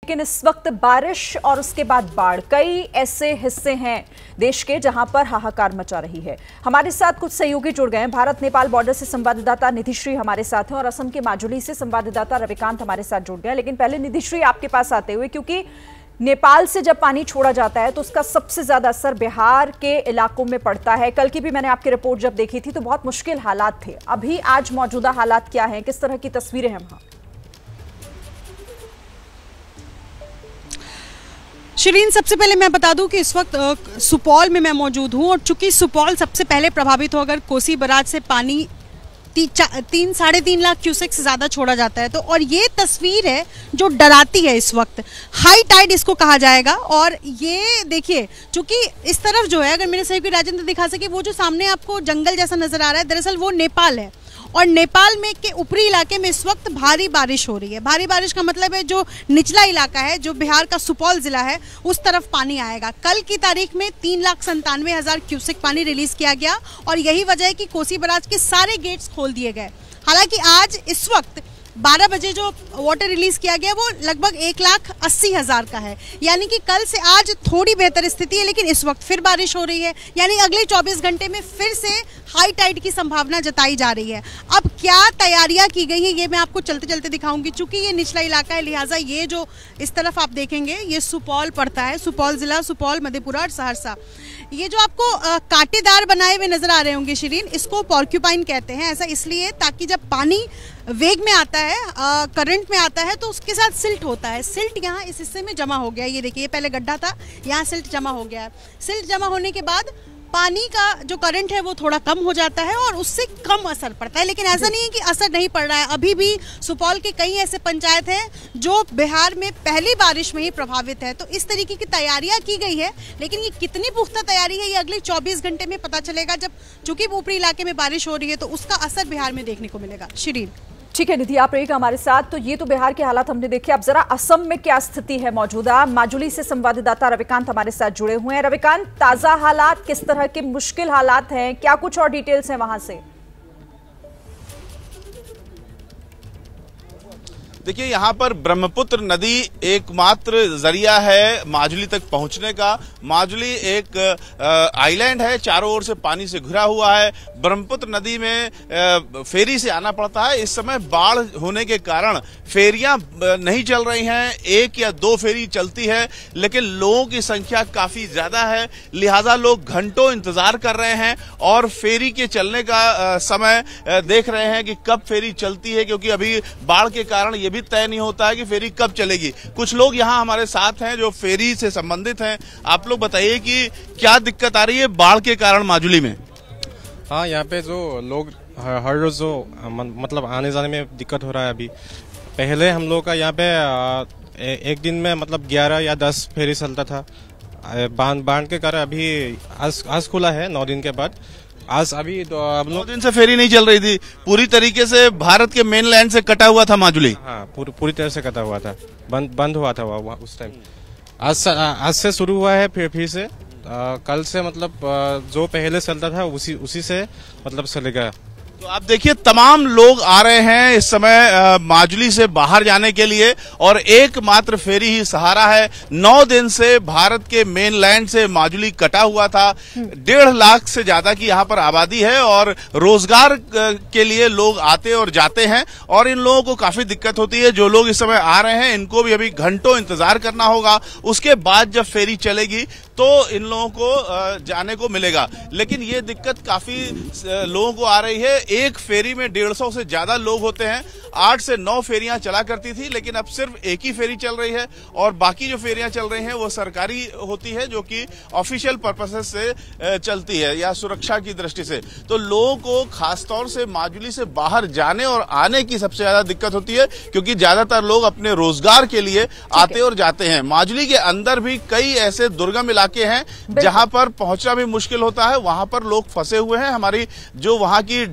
लेकिन इस वक्त बारिश और उसके बाद बाढ़, कई ऐसे हिस्से हैं देश के जहां पर हाहाकार मचा रही है। हमारे साथ कुछ सहयोगी जुड़ गए हैं। भारत नेपाल बॉर्डर से संवाददाता निधिश्री हमारे साथ हैं और असम के माजुली से संवाददाता रविकांत हमारे साथ जुड़ गए। लेकिन पहले निधिश्री आपके पास आते हुए, क्योंकि नेपाल से जब पानी छोड़ा जाता है तो उसका सबसे ज्यादा असर बिहार के इलाकों में पड़ता है। कल की भी मैंने आपकी रिपोर्ट जब देखी थी तो बहुत मुश्किल हालात थे। अभी आज मौजूदा हालात क्या हैं, किस तरह की तस्वीरें हैं वहां? शिरीन, सबसे पहले मैं बता दूं कि इस वक्त सुपौल में मैं मौजूद हूं और चूंकि सुपौल सबसे पहले प्रभावित हो, अगर कोसी बराज से पानी 3-3.5 लाख क्यूसेक से ज़्यादा छोड़ा जाता है तो, और ये तस्वीर है जो डराती है। इस वक्त हाई टाइड इसको कहा जाएगा। और ये देखिए, चूंकि इस तरफ जो है, अगर मेरे सहयोगी राजेंद्र दिखा सके, वो जो सामने आपको जंगल जैसा नजर आ रहा है, दरअसल वो नेपाल है। और नेपाल में के ऊपरी इलाके में इस वक्त भारी बारिश हो रही है। भारी बारिश का मतलब है जो निचला इलाका है, जो बिहार का सुपौल जिला है, उस तरफ पानी आएगा। कल की तारीख में 3,97,000 क्यूसेक पानी रिलीज किया गया और यही वजह है कि कोसी बराज के सारे गेट्स खोल दिए गए। हालांकि आज इस वक्त 12 बजे जो वाटर रिलीज किया गया वो लगभग 1,80,000 का है। यानी कि कल से आज थोड़ी बेहतर स्थिति है, लेकिन इस वक्त फिर बारिश हो रही है। यानी अगले 24 घंटे में फिर से हाई टाइड की संभावना जताई जा रही है। अब क्या तैयारियां की गई हैं ये मैं आपको चलते चलते दिखाऊंगी। चूंकि ये निचला इलाका है, लिहाजा ये जो इस तरफ आप देखेंगे ये सुपौल पड़ता है, सुपौल जिला, सुपौल, मधेपुरा और सहरसा। ये जो आपको कांटेदार बनाए हुए नजर आ रहे होंगे शिरीन, इसको पॉर्क्यूपाइन कहते हैं। ऐसा इसलिए ताकि जब पानी वेग में आता है, करंट में आता है, तो उसके साथ सिल्ट होता है। सिल्ट यहाँ इस हिस्से में जमा हो गया। ये देखिए, ये पहले गड्ढा था, यहाँ सिल्ट जमा हो गया है। सिल्ट जमा होने के बाद पानी का जो करंट है वो थोड़ा कम हो जाता है और उससे कम असर पड़ता है। लेकिन ऐसा नहीं है कि असर नहीं पड़ रहा है। अभी भी सुपौल के कई ऐसे पंचायत हैं जो बिहार में पहली बारिश में ही प्रभावित है। तो इस तरीके की तैयारियां की गई है, लेकिन ये कितनी पुख्ता तैयारी है ये अगले 24 घंटे में पता चलेगा, जब चूंकि ऊपरी इलाके में बारिश हो रही है तो उसका असर बिहार में देखने को मिलेगा। शिरीन, ठीक है निधि, आप रहिएगा हमारे साथ। तो ये तो बिहार के हालात हमने देखे। अब जरा असम में क्या स्थिति है मौजूदा। माजुली से संवाददाता रविकांत हमारे साथ जुड़े हुए हैं। रविकांत, ताजा हालात, किस तरह के मुश्किल हालात हैं, क्या कुछ और डिटेल्स हैं वहां से? देखिए, यहाँ पर ब्रह्मपुत्र नदी एकमात्र जरिया है माजुली तक पहुंचने का। माजुली एक आइलैंड है, चारों ओर से पानी से घिरा हुआ है। ब्रह्मपुत्र नदी में फेरी से आना पड़ता है। इस समय बाढ़ होने के कारण फेरियां नहीं चल रही हैं, 1 या 2 फेरी चलती है, लेकिन लोगों की संख्या काफी ज्यादा है, लिहाजा लोग घंटों इंतजार कर रहे हैं और फेरी के चलने का समय देख रहे हैं कि कब फेरी चलती है, क्योंकि अभी बाढ़ के कारण ये भी तय नहीं होता है कि फेरी कब चलेगी। कुछ लोग यहाँ हमारे साथ हैं जो फेरी से संबंधित हैं। आप लोग बताइए कि क्या दिक्कत आ रही है बाढ़ के कारण माजुली में? हाँ, यहाँ पे जो लोग हर रोज जो मतलब आने जाने में दिक्कत हो रहा है। अभी पहले हम लोग का यहाँ पे एक दिन में मतलब 11 या 10 फेरी चलता था। बांध के कारण अभी आज खुला है 9 दिन के बाद। आज अभी 9 दिन से फेरी नहीं चल रही थी। पूरी तरीके से भारत के मेन लैंड से कटा हुआ था माजुली। हाँ, पूरी तरह से कटा हुआ था, बंद हुआ था वहाँ उस टाइम। आज से शुरू हुआ है फिर से। कल से मतलब जो पहले चलता था उसी से मतलब चलेगा। तो आप देखिए, तमाम लोग आ रहे हैं इस समय माजुली से बाहर जाने के लिए और एकमात्र फेरी ही सहारा है। 9 दिन से भारत के मेनलैंड से माजुली कटा हुआ था। 1.5 लाख से ज्यादा की यहाँ पर आबादी है और रोजगार के लिए लोग आते और जाते हैं और इन लोगों को काफी दिक्कत होती है। जो लोग इस समय आ रहे हैं इनको भी अभी घंटों इंतजार करना होगा। उसके बाद जब फेरी चलेगी तो इन लोगों को जाने को मिलेगा। लेकिन ये दिक्कत काफी लोगों को आ रही है। एक फेरी में 150 से ज्यादा लोग होते हैं। 8 से 9 फेरियां चला करती थी, लेकिन अब सिर्फ एक ही फेरी चल रही है और बाकी जो फेरियां चल रही हैं वो सरकारी होती है, जो कि ऑफिशियल पर्पसेस से चलती है या सुरक्षा की दृष्टि से। तो लोगों को खासतौर से माजुली से बाहर जाने और आने की सबसे ज्यादा दिक्कत होती है, क्योंकि ज्यादातर लोग अपने रोजगार के लिए आते और जाते हैं। माजुली के अंदर भी कई ऐसे दुर्गम इलाके हैं जहां पर पहुंचना भी मुश्किल होता है। वहां पर लोग फंसे हुए हैं। हमारी जो वहां की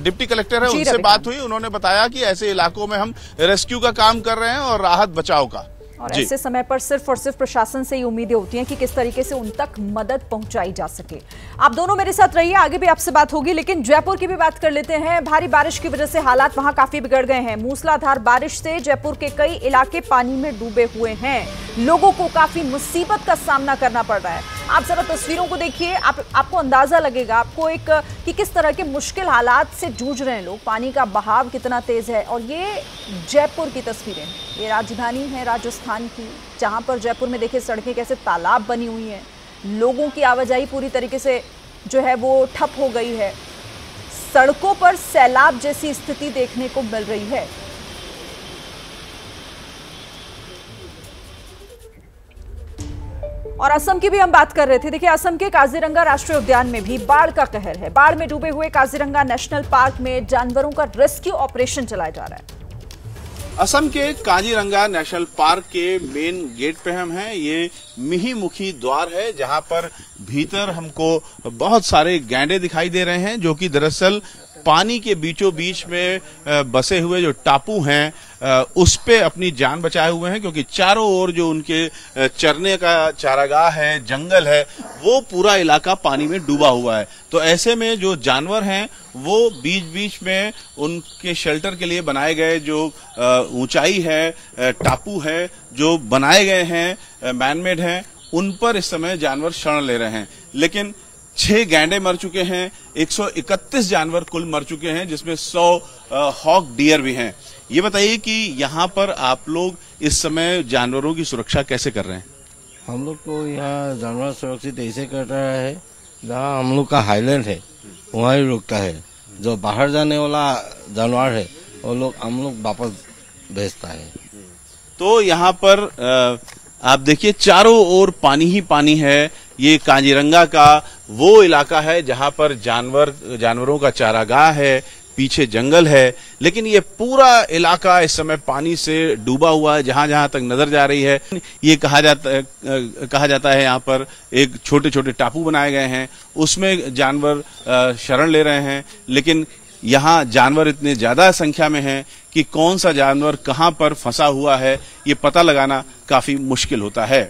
डिप्टी कलेक्टर है उनसे बात हुई, उन्होंने बताया कि ऐसे इलाकों में हम रेस्क्यू का काम कर रहे हैं और राहत बचाव का। और ऐसे समय पर सिर्फ और सिर्फ प्रशासन से ही उम्मीदें होती हैं कि किस तरीके से उन तक मदद पहुंचाई जा सके। आप दोनों मेरे साथ रहिए, आगे भी आपसे बात होगी, लेकिन जयपुर की भी बात कर लेते हैं। भारी बारिश की वजह से हालात वहां काफी बिगड़ गए हैं। मूसलाधार बारिश से जयपुर के कई इलाके पानी में डूबे हुए हैं। लोगों को काफी मुसीबत का सामना करना पड़ रहा है। आप जरा तस्वीरों को देखिए, आपको अंदाजा लगेगा आपको कि किस तरह के मुश्किल हालात से जूझ रहे हैं लोग। पानी का बहाव कितना तेज है। और ये जयपुर की तस्वीरें, ये राजधानी है राजस्थान की, जहां पर जयपुर में देखिए सड़कें कैसे तालाब बनी हुई हैं। लोगों की आवाजाही पूरी तरीके से जो है वो ठप हो गई है। सड़कों पर सैलाब जैसी स्थिति देखने को मिल रही है। और असम की भी हम बात कर रहे थे। देखिए, असम के काजीरंगा राष्ट्रीय उद्यान में भी बाढ़ का कहर है। बाढ़ में डूबे हुए काजीरंगा नेशनल पार्क में जानवरों का रेस्क्यू ऑपरेशन चलाया जा रहा है। असम के काजीरंगा नेशनल पार्क के मेन गेट पे हम हैं। ये मिहीमुखी द्वार है जहां पर भीतर हमको बहुत सारे गैंडे दिखाई दे रहे हैं, जो कि दरअसल पानी के बीचों बीच में बसे हुए जो टापू हैं उस पे अपनी जान बचाए हुए हैं, क्योंकि चारों ओर जो उनके चरने का चारागाह है, जंगल है, वो पूरा इलाका पानी में डूबा हुआ है। तो ऐसे में जो जानवर हैं वो बीच बीच में उनके शेल्टर के लिए बनाए गए जो ऊंचाई है, टापू है जो बनाए गए हैं, मैनमेड हैं, उन पर इस समय जानवर शरण ले रहे हैं। लेकिन 6 गैंडे मर चुके हैं, 131 जानवर कुल मर चुके हैं, जिसमें 100 हॉक डियर भी हैं। ये बताइए कि यहाँ पर आप लोग इस समय जानवरों की सुरक्षा कैसे कर रहे हैं? हम लोग को यहाँ जानवर सुरक्षित ऐसे कर रहा है, जहाँ हम लोग का हाईलैंड है वहाँ ही रुकता है। जो बाहर जाने वाला जानवर है वो लोग हम लोग वापस भेजता है। तो यहाँ पर आप देखिए चारों ओर पानी ही पानी है। ये काजीरंगा का वो इलाका है जहां पर जानवरों का चारागाह है, पीछे जंगल है, लेकिन ये पूरा इलाका इस समय पानी से डूबा हुआ है। जहां जहां तक नजर जा रही है, ये कहा जाता है यहाँ पर एक छोटे छोटे टापू बनाए गए हैं, उसमें जानवर शरण ले रहे हैं। लेकिन यहाँ जानवर इतने ज्यादा संख्या में हैं कि कौन सा जानवर कहाँ पर फंसा हुआ है ये पता लगाना काफी मुश्किल होता है।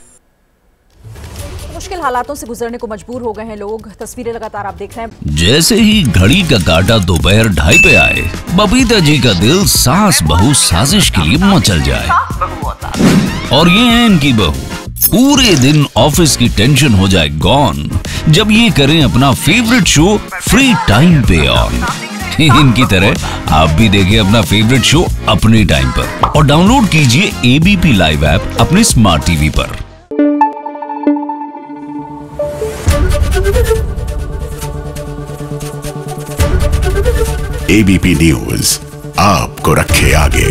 मुश्किल हालातों से गुजरने को मजबूर हो गए हैं लोग। तस्वीरें लगातार आप देख रहे हैं। जैसे ही घड़ी का काटा दोपहर 2:30 पे आए, बबीता जी का दिल सास बहू साजिश के लिए मचल जाए। और ये है इनकी बहू, पूरे दिन ऑफिस की टेंशन हो जाए गॉन जब ये करें अपना फेवरेट शो फ्री टाइम पे ऑन। इनकी तरह आप भी देखिए अपना फेवरेट शो अपने टाइम पर और डाउनलोड कीजिए एबीपी लाइव ऐप अपने स्मार्ट टीवी पर। एबीपी न्यूज आपको रखे आगे।